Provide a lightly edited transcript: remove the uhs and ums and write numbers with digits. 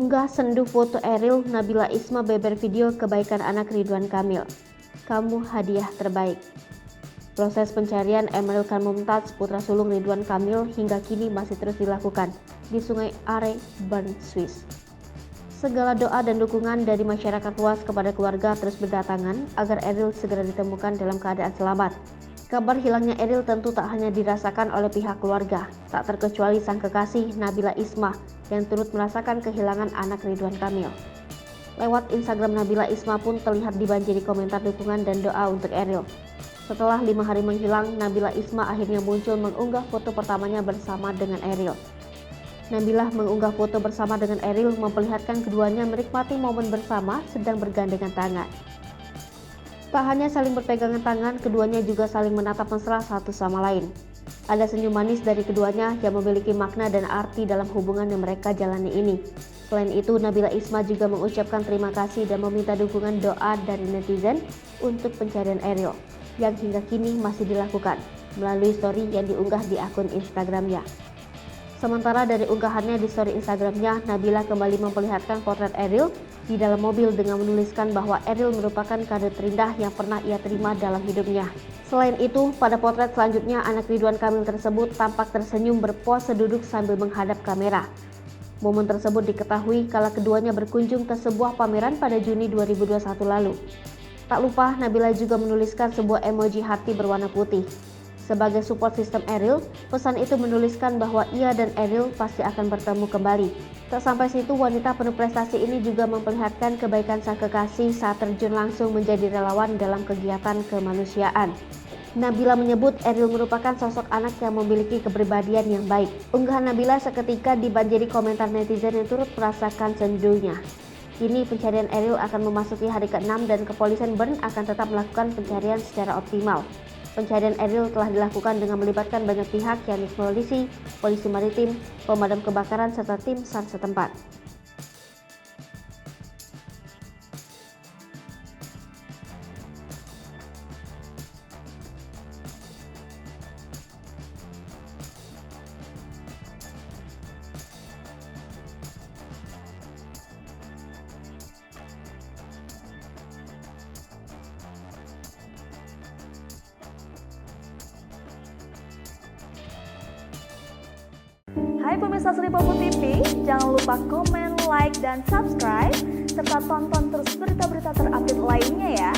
Unggah sendu foto Eril, Nabila Isma beber video kebaikan anak Ridwan Kamil. Kamu hadiah terbaik. Proses pencarian Emeril Khan Mumtaz, putra sulung Ridwan Kamil, hingga kini masih terus dilakukan di Sungai Are, Bern, Swiss. Segala doa dan dukungan dari masyarakat luas kepada keluarga terus berdatangan agar Eril segera ditemukan dalam keadaan selamat. Kabar hilangnya Eril tentu tak hanya dirasakan oleh pihak keluarga, tak terkecuali sang kekasih Nabila Isma yang turut merasakan kehilangan anak Ridwan Kamil. Lewat Instagram Nabila Isma pun terlihat dibanjiri komentar dukungan dan doa untuk Eril. Setelah 5 hari menghilang, Nabila Isma akhirnya muncul mengunggah foto pertamanya bersama dengan Eril. Nabila mengunggah foto bersama dengan Eril memperlihatkan keduanya menikmati momen bersama sedang bergandengan tangan. Tak hanya saling berpegangan tangan, keduanya juga saling menatap mesra satu sama lain. Ada senyum manis dari keduanya yang memiliki makna dan arti dalam hubungan yang mereka jalani ini. Selain itu, Nabila Isma juga mengucapkan terima kasih dan meminta dukungan doa dari netizen untuk pencarian Eril yang hingga kini masih dilakukan melalui story yang diunggah di akun Instagramnya. Sementara dari unggahannya di story Instagramnya, Nabila kembali memperlihatkan potret Eril di dalam mobil dengan menuliskan bahwa Eril merupakan kado terindah yang pernah ia terima dalam hidupnya. Selain itu, pada potret selanjutnya anak Ridwan Kamil tersebut tampak tersenyum berpose duduk sambil menghadap kamera. Momen tersebut diketahui kala keduanya berkunjung ke sebuah pameran pada Juni 2021 lalu. Tak lupa, Nabila juga menuliskan sebuah emoji hati berwarna putih. Sebagai support sistem Eril, pesan itu menuliskan bahwa ia dan Eril pasti akan bertemu kembali. Tak sampai situ, wanita penuh prestasi ini juga memperlihatkan kebaikan sang kekasih saat terjun langsung menjadi relawan dalam kegiatan kemanusiaan. Nabila menyebut Eril merupakan sosok anak yang memiliki kepribadian yang baik. Unggahan Nabila seketika dibanjiri komentar netizen yang turut merasakan sendunya. Kini pencarian Eril akan memasuki hari ke-6 dan kepolisian Bern akan tetap melakukan pencarian secara optimal. Pencarian Eril telah dilakukan dengan melibatkan banyak pihak, yakni polisi maritim, pemadam kebakaran, serta tim SAR setempat. Hai pemirsa Sri Popo TV, jangan lupa komen, like, dan subscribe, serta tonton terus berita-berita terupdate lainnya ya.